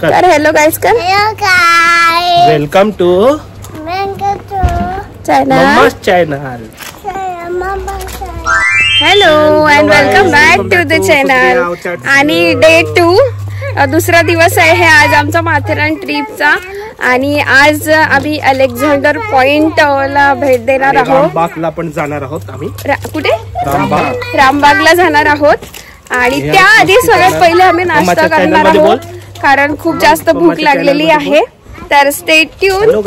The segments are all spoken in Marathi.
तर हेलो गाइस कर welcome to channel hello and welcome back to the channel. आणि डे 2 दुसरा दिवस आहे आज आमचा माथेरान ट्रिपचा. आणि आज आम्ही अलेक्झांडर पॉइंट ला भेट देणार आहोत. रामबागला पण जाणार आहोत आम्ही. कुठे? रामबागला जाणार आहोत. आणि त्याआधी सगळ्यात पहिले आम्ही नाश्ता करणार आहोत कारण खूप जास्त भूक लागलेली आहे. तर स्टे ट्यून.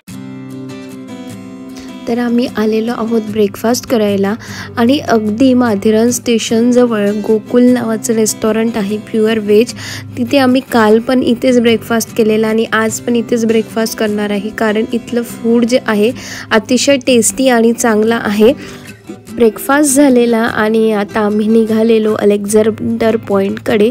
तर आम्ही आलेलो आहोत ब्रेकफास्ट करायला. आणि अगदी माथेरान स्टेशन जवळ गोकुल नावाचं रेस्टॉरंट आहे प्युअर व्हेज. तिथे आम्ही काल पण इथेच ब्रेकफास्ट केलेला आणि आज पण इथेच ब्रेकफास्ट करणार आहे कारण इथलं फूड जे आहे अतिशय टेस्टी आणि चांगला आहे. ब्रेकफास्ट झालेला आणि आता आम्ही निघालेलो अलेक्झांडर पॉईंटकडे.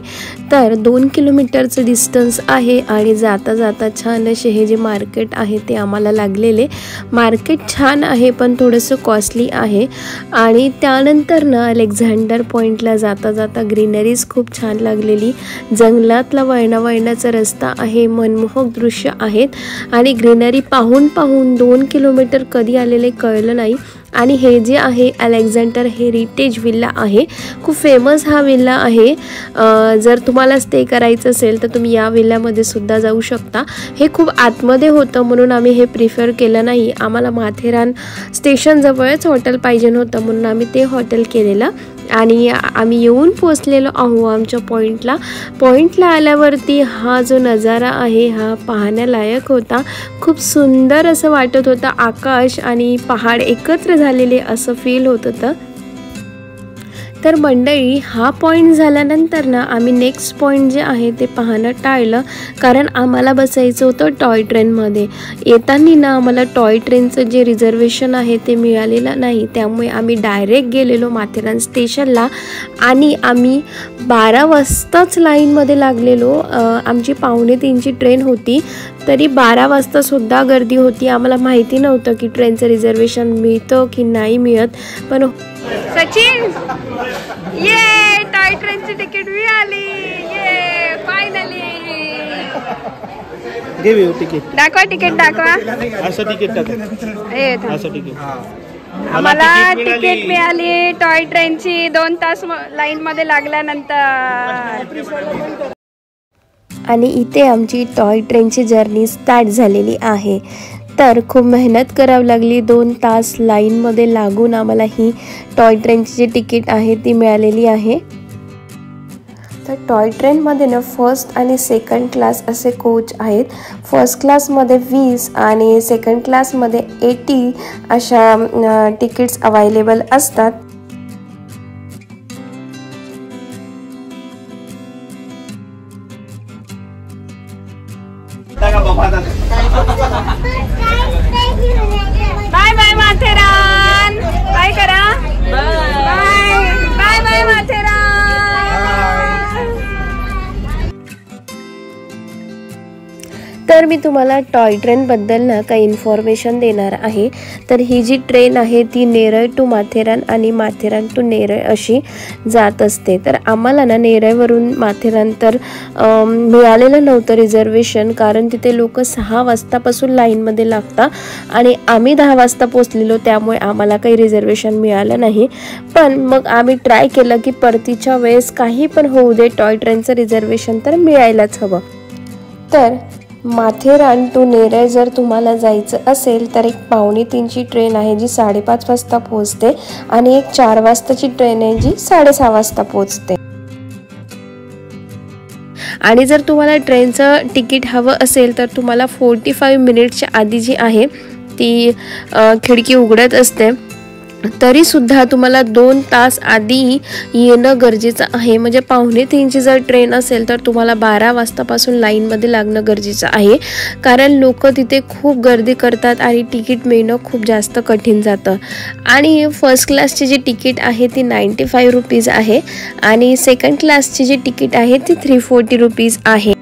तर 2 किलोमीटरचं डिस्टन्स आहे आणि जाता जाता छान असे हे जे मार्केट आहे ते आम्हाला लागलेले. मार्केट छान आहे पण थोडंसं कॉस्टली आहे. आणि त्यानंतर ना अलेक्झांडर पॉईंटला जाता जाता ग्रीनरीज खूप छान लागलेली. जंगलातला वळणाचा रस्ता आहे. मनमोहक दृश्य आहेत आणि ग्रीनरी पाहून 2 किलोमीटर कधी आलेले कळलं नाही. आणि हे जे आहे अलेक्झांडर हेरिटेज विल्ला आहे. खूप फेमस हा विल्ला आहे. जर तुम्हाला स्टे करायचं असेल तर तुम्ही या विल्ल्यामध्ये सुद्धा जाऊ शकता. हे खूप आतमध्ये होतं म्हणून आम्ही हे प्रिफर केलं नाही. आम्हाला माथेरान स्टेशनजवळच हॉटेल पाहिजे होतं म्हणून आम्ही ते हॉटेल केलेलं. आणि आम्ही येऊन पोचलेलो आहो आमच्या पॉईंटला आल्यावरती हा जो नजारा आहे हा पाहण्यालायक होता. खूप सुंदर असं वाटत होतं. आकाश आणि पहाड एकत्र झालेले असं फील होत होतं. तर मंडळी हा पॉईंट झाल्यानंतर ना आम्ही नेक्स्ट पॉईंट जे आहे ते पाहणं टाळलं कारण आम्हाला बसायचं होतं टॉय ट्रेनमध्ये. येताना ना आम्हाला टॉय ट्रेनचं जे रिझर्वेशन आहे ते मिळालेलं नाही. त्यामुळे आम्ही डायरेक्ट गेलेलो माथेरान स्टेशनला आणि आम्ही 12 वाजताच लाईनमध्ये लागलेलो. आमची 2:45ची ट्रेन होती तरी 12 वाजतासुद्धा गर्दी होती. आम्हाला माहिती नव्हतं की ट्रेनचं रिझर्वेशन मिळतं की नाही मिळत. पण सचिन ये टॉय ट्रेनची तिकीट मिळाली. ये फायनली. तिकीट दाखवा. तिकीट दाखवा. असं तिकीट टाका. असं तिकीट. आम्हाला तिकीट मिळाली टॉय ट्रेनची 2 तास लाईन मध्ये लागल्यानंतर. आणि इथे आमची टॉय ट्रेनची जर्नी स्टार्ट झालेली आहे. तर खूप मेहनत करावी लागली. 2 तास लाईनमध्ये लागून आम्हाला ही टॉय ट्रेनची जी तिकीट आहे ती मिळालेली आहे. तर टॉय ट्रेनमध्ये ना फर्स्ट आणि सेकंड क्लास असे कोच आहेत. फर्स्ट क्लासमध्ये 20 आणि सेकंड क्लासमध्ये 80 अशा तिकीट्स अवेलेबल असतात. Bye bye Matheran. बाय करा. Bye bye bye Matheran. तर मी तुम्हाला टॉय ट्रेनबद्दल ना काही इन्फॉर्मेशन देणार आहे. तर ही जी ट्रेन आहे ती नेरळ टू माथेरान आणि माथेरान टू नेरळ अशी जात असते. तर आम्हाला ना नेरळवरून माथेरान तर मिळालेलं नव्हतं रिझर्वेशन कारण तिथे लोक 6 वाजतापासून लाईनमध्ये लागतात आणि आम्ही 10 वाजता पोचलेलो त्यामुळे आम्हाला काही रिझर्वेशन मिळालं नाही. पण मग आम्ही ट्राय केलं की परतीच्या वेळेस काही पण होऊ दे टॉय ट्रेनचं रिझर्वेशन तर मिळायलाच हवं. तर माथेरान टू नेरळ जर तुम्हाला जायचं असेल तर एक 2:45ची ट्रेन आहे जी 5:30 वाजता पोहोचते आणि एक 4 वाजताची ट्रेन आहे जी 6:30 वाजता पोहोचते. आणि जर तुम्हाला ट्रेनचं तिकीट हवं असेल तर तुम्हाला 45 मिनिटच्या आधी जी आहे ती खिडकी उघडत असते. तरीसुद्धा तुम्हाला 2 तास आधी येणं गरजेचं आहे. म्हणजे 2:45ची जर ट्रेन असेल तर तुम्हाला 12 वाजतापासून लाईनमध्ये लागणं गरजेचं आहे कारण लोक तिथे खूप गर्दी करतात आणि तिकीट मिळणं खूप जास्त कठीण जातं. आणि फर्स्ट क्लासची जी तिकीट आहे ती 95 रुपीज आहे आणि सेकंड क्लासची जी तिकीट आहे ती 340 रुपीज आहे.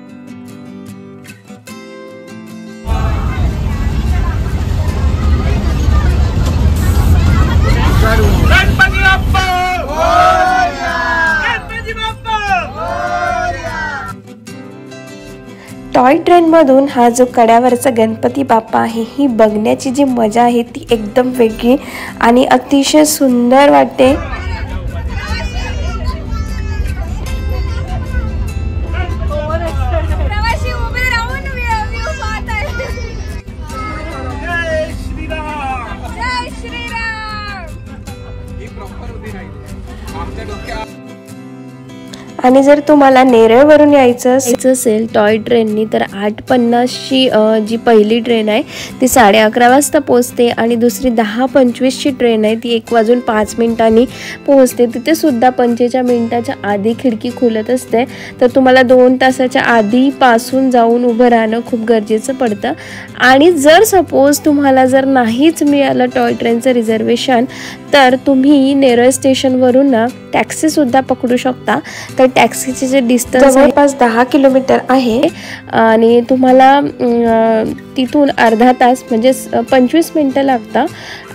टॉय ट्रेनमधून हा जो कड्यावरचा गणपती बाप्पा आहे ही बघण्याची जी मजा आहे ती एकदम वेगळी आणि अतिशय सुंदर वाटते। आणि जर तुम्हाला नेरळवरून यायचं असेल टॉय ट्रेननी तर 8:50ची जी पहिली ट्रेन आहे ती 11:30 वाजता पोहोचते आणि दुसरी 10:25ची ट्रेन आहे ती 1:05 पोहोचते। तिथे सुद्धा 45 मिनिटाच्या आधी खिडकी खुलत असते, तर तुम्हाला 2 तासाच्या आधीपासून जाऊन उभं राहणं खूप गरजेचं पडतं। आणि जर सपोज तुम्हाला जर नाहीच मिळालं टॉय ट्रेनचं रिझर्वेशन तर तुम्ही नेरळ स्टेशनवरून ना टॅक्सीसुद्धा पकडू शकता। तर टॅक्सीचे जे डिस्टन्स जवळपास 10 किलोमीटर आहे आणि तुम्हाला तिथून अर्धा तास म्हणजे 25 मिनटं लागतात।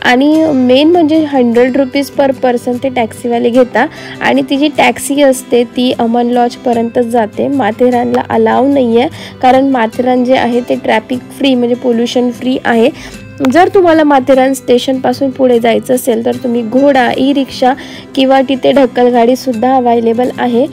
आणि मेन म्हणजे 100 रुपीज पर पर्सन ते टॅक्सीवाले घेता आणि ती जी टॅक्सी असते ती अमन लॉजपर्यंतच जाते। माथेरानला अलाव नाही आहे, कारण माथेरान जे आहे ते ट्रॅफिक फ्री म्हणजे पोल्युशन फ्री आहे। जर तुम्हाला माथेरान स्टेशनपासून पुढे जायचं असेल तर तुम्ही घोडा, ई रिक्षा किंवा तिथे ढकलगाडीसुद्धा अवेलेबल आहे।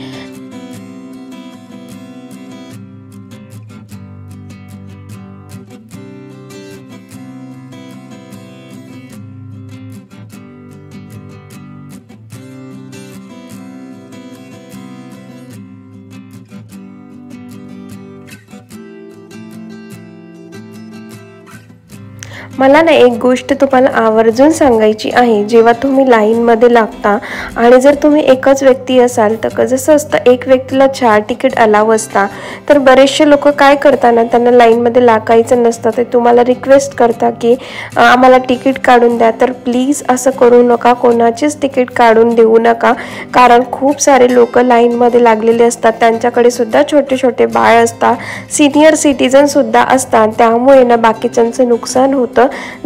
मला ना एक गोष्ट तुम्हाला आवर्जून सांगायची आहे, जेव्हा तुम्ही लाईनमध्ये लागता आणि जर तुम्ही एकच व्यक्ती असाल तर जसं असतं एक व्यक्तीला 4 तिकीट अलाव असता, तर बरेचसे लोक काय करतात ना त्यांना लाईनमध्ये लागायचं नसतं, ते तुम्हाला रिक्वेस्ट करतात की आम्हाला तिकीट काढून द्या। तर प्लीज असं करू नका, कोणाचीच तिकीट काढून देऊ नका, कारण खूप सारे लोक लाईनमध्ये लागलेले असतात, त्यांच्याकडे सुद्धा छोटे छोटे बाळ असतात, सिनियर सिटीजन सुद्धा असतात, त्यामुळे ना बाकीच्यांचं नुकसान होतं।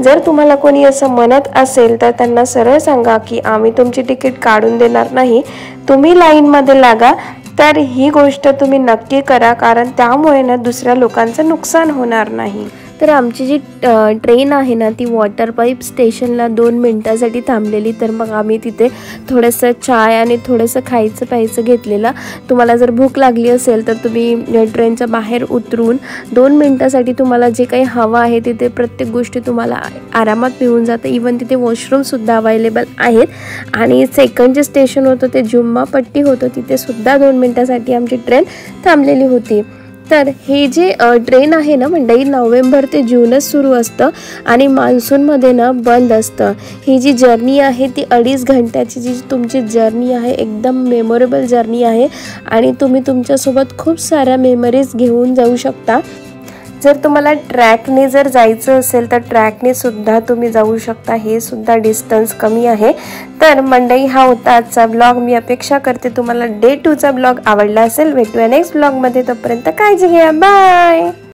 जर तुम्हाला कोणी असं म्हणत असेल तर त्यांना सरळ सांगा की आम्ही तुमची तिकीट काढून देणार नाही, तुम्ही लाईनमध्ये लागा। तर ही गोष्ट तुम्ही नक्की करा, कारण त्यामुळे ना दुसऱ्या लोकांचं नुकसान होणार नाही। तर आमची जी ट्रेन आहे ना ती वॉटर पाईप स्टेशनला 2 मिनिटासाठी थांबलेली, तर मग आम्ही तिथे थोडंसं चाय आणि थोडंसं खायचं प्यायचं घेतलेलं। तुम्हाला जर भूक लागली असेल तर तुम्ही ट्रेनच्या बाहेर उतरून 2 मिनिटासाठी तुम्हाला जे काही हवं आहे तिथे प्रत्येक गोष्टी तुम्हाला आरामात मिळून जातं। इवन तिथे वॉशरूमसुद्धा अवेलेबल आहेत। आणि सेकंड जे स्टेशन होतं ते जुम्मा पट्टी होतं, तिथे सुद्धा 2 मिनिटासाठी आमची ट्रेन थांबलेली होती। तर हे जे ट्रेन आहे ना मंडळी नोव्हेंबर ते जूनच सुरू असतं आणि मान्सूनमध्ये ना बंद असतं। ही जी जर्नी आहे ती 2.5 घंट्याची जी तुमची जर्नी आहे एकदम मेमोरेबल जर्नी आहे आणि तुम्ही तुमच्यासोबत खूप साऱ्या मेमरीज घेऊन जाऊ शकता। जर तुम्हाला ट्रॅकने जर जायचं असेल तर ट्रॅकने सुद्धा तुम्ही जाऊ शकता, हे सुद्धा डिस्टन्स कमी आहे। तर मंडळी हा होता आजचा ब्लॉग। मी अपेक्षा करते तुम्हाला डे 2चा ब्लॉग आवडला असेल। भेटूया नेक्स्ट ब्लॉगमध्ये, तोपर्यंत काळजी घ्या, बाय।